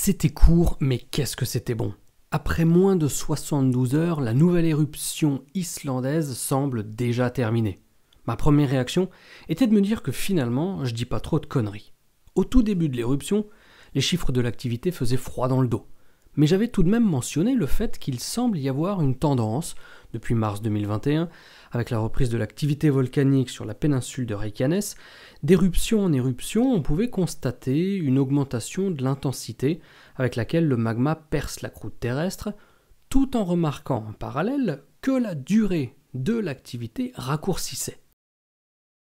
C'était court, mais qu'est-ce que c'était bon. Après moins de 72 heures, la nouvelle éruption islandaise semble déjà terminée. Ma première réaction était de me dire que finalement, je dis pas trop de conneries. Au tout début de l'éruption, les chiffres de l'activité faisaient froid dans le dos. Mais j'avais tout de même mentionné le fait qu'il semble y avoir une tendance, depuis mars 2021, avec la reprise de l'activité volcanique sur la péninsule de Reykjanes, d'éruption en éruption, on pouvait constater une augmentation de l'intensité avec laquelle le magma perce la croûte terrestre, tout en remarquant en parallèle que la durée de l'activité raccourcissait.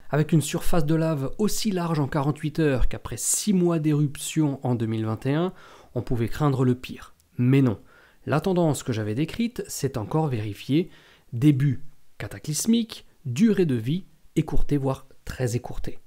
Avec une surface de lave aussi large en 48 heures qu'après 6 mois d'éruption en 2021, on pouvait craindre le pire. Mais non, la tendance que j'avais décrite s'est encore vérifiée, début cataclysmique, durée de vie écourtée voire très écourtée.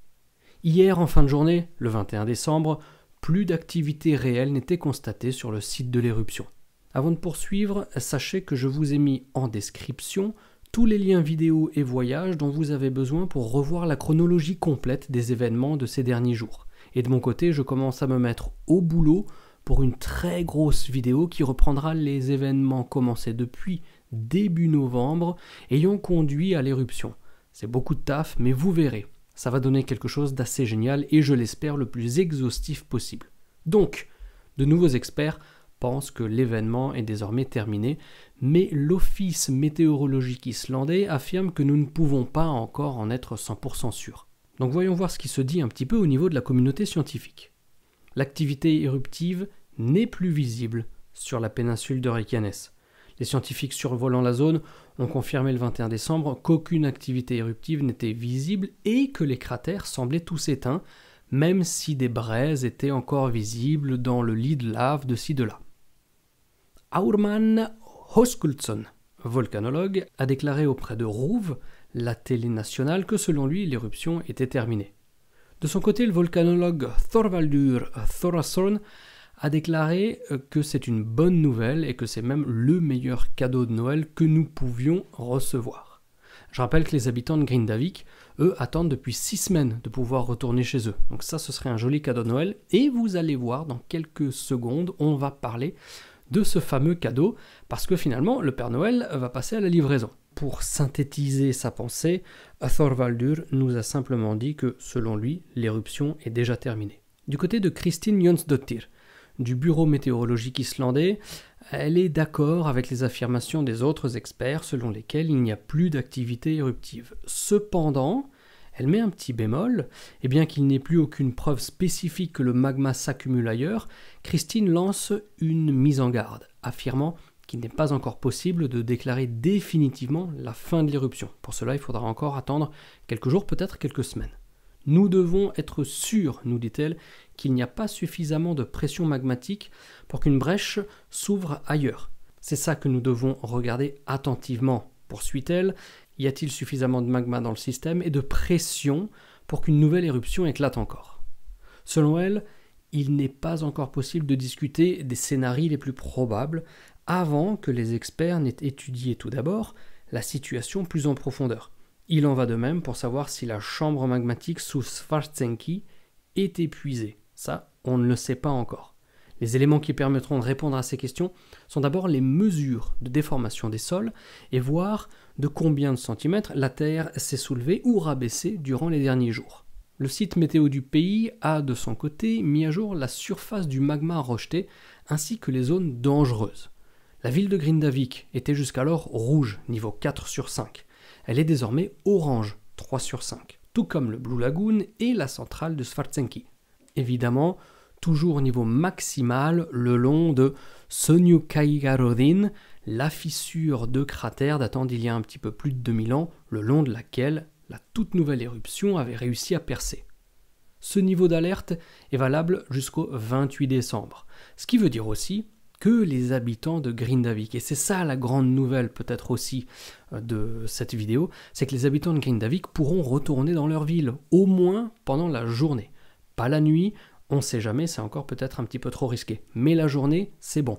Hier en fin de journée, le 21 décembre, plus d'activité réelle n'était constatée sur le site de l'éruption. Avant de poursuivre, sachez que je vous ai mis en description tous les liens vidéo et voyages dont vous avez besoin pour revoir la chronologie complète des événements de ces derniers jours. Et de mon côté, je commence à me mettre au boulot pour une très grosse vidéo qui reprendra les événements commencés depuis début novembre ayant conduit à l'éruption. C'est beaucoup de taf, mais vous verrez, ça va donner quelque chose d'assez génial et je l'espère le plus exhaustif possible. Donc, de nouveaux experts pensent que l'événement est désormais terminé, mais l'Office météorologique islandais affirme que nous ne pouvons pas encore en être 100% sûrs. Donc voyons voir ce qui se dit un petit peu au niveau de la communauté scientifique. L'activité éruptive n'est plus visible sur la péninsule de Reykjanes. Les scientifiques survolant la zone ont confirmé le 21 décembre qu'aucune activité éruptive n'était visible et que les cratères semblaient tous éteints, même si des braises étaient encore visibles dans le lit de lave de ci de là. Ármann Höskuldsson, volcanologue, a déclaré auprès de RÚV, la télé nationale, que selon lui l'éruption était terminée. De son côté, le volcanologue Þorvaldur Þórðarson a déclaré que c'est une bonne nouvelle et que c'est même le meilleur cadeau de Noël que nous pouvions recevoir. Je rappelle que les habitants de Grindavik, eux, attendent depuis 6 semaines de pouvoir retourner chez eux. Donc ça, ce serait un joli cadeau de Noël. Et vous allez voir, dans quelques secondes, on va parler de ce fameux cadeau, parce que finalement, le Père Noël va passer à la livraison. Pour synthétiser sa pensée, Þorvaldur nous a simplement dit que, selon lui, l'éruption est déjà terminée. Du côté de Kristín Jónsdóttir, du bureau météorologique islandais, elle est d'accord avec les affirmations des autres experts selon lesquels il n'y a plus d'activité éruptive. Cependant, elle met un petit bémol, et bien qu'il n'ait plus aucune preuve spécifique que le magma s'accumule ailleurs, Kristín lance une mise en garde, affirmant qu'il n'est pas encore possible de déclarer définitivement la fin de l'éruption. Pour cela, il faudra encore attendre quelques jours, peut-être quelques semaines. Nous devons être sûrs, nous dit-elle, qu'il n'y a pas suffisamment de pression magmatique pour qu'une brèche s'ouvre ailleurs. C'est ça que nous devons regarder attentivement, poursuit-elle. Y a-t-il suffisamment de magma dans le système et de pression pour qu'une nouvelle éruption éclate encore? Selon elle, il n'est pas encore possible de discuter des scénarios les plus probables avant que les experts n'aient étudié tout d'abord la situation plus en profondeur. Il en va de même pour savoir si la chambre magmatique sous Svartsenki est épuisée. Ça, on ne le sait pas encore. Les éléments qui permettront de répondre à ces questions sont d'abord les mesures de déformation des sols et voir de combien de centimètres la Terre s'est soulevée ou rabaissée durant les derniers jours. Le site météo du pays a de son côté mis à jour la surface du magma rejeté ainsi que les zones dangereuses. La ville de Grindavik était jusqu'alors rouge, niveau 4 sur 5. Elle est désormais orange, 3 sur 5, tout comme le Blue Lagoon et la centrale de Svartsenki. Évidemment, toujours au niveau maximal, le long de Sonjukaigarodin, la fissure de cratère datant d'il y a un petit peu plus de 2000 ans, le long de laquelle la toute nouvelle éruption avait réussi à percer. Ce niveau d'alerte est valable jusqu'au 28 décembre, ce qui veut dire aussi que les habitants de Grindavik, et c'est ça la grande nouvelle peut-être aussi de cette vidéo, c'est que les habitants de Grindavik pourront retourner dans leur ville, au moins pendant la journée. Pas la nuit, on ne sait jamais, c'est encore peut-être un petit peu trop risqué. Mais la journée, c'est bon.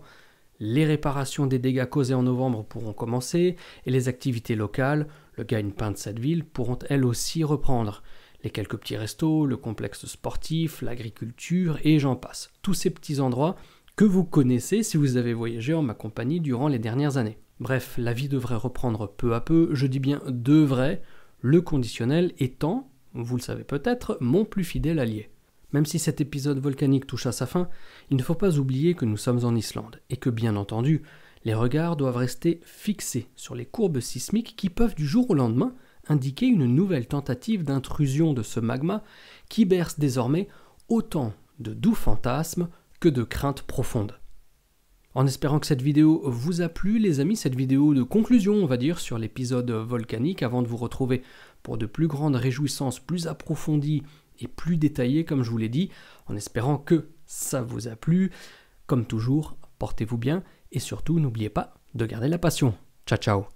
Les réparations des dégâts causés en novembre pourront commencer, et les activités locales, le gagne-pain de cette ville, pourront elles aussi reprendre. Les quelques petits restos, le complexe sportif, l'agriculture, et j'en passe. Tous ces petits endroits que vous connaissez si vous avez voyagé en ma compagnie durant les dernières années. Bref, la vie devrait reprendre peu à peu, je dis bien devrait, le conditionnel étant, vous le savez peut-être, mon plus fidèle allié. Même si cet épisode volcanique touche à sa fin, il ne faut pas oublier que nous sommes en Islande et que bien entendu, les regards doivent rester fixés sur les courbes sismiques qui peuvent du jour au lendemain indiquer une nouvelle tentative d'intrusion de ce magma qui berce désormais autant de doux fantasmes que de craintes profondes. En espérant que cette vidéo vous a plu, les amis, cette vidéo de conclusion, on va dire, sur l'épisode volcanique, avant de vous retrouver pour de plus grandes réjouissances, plus approfondies et plus détaillées, comme je vous l'ai dit, en espérant que ça vous a plu. Comme toujours, portez-vous bien et surtout, n'oubliez pas de garder la passion. Ciao, ciao.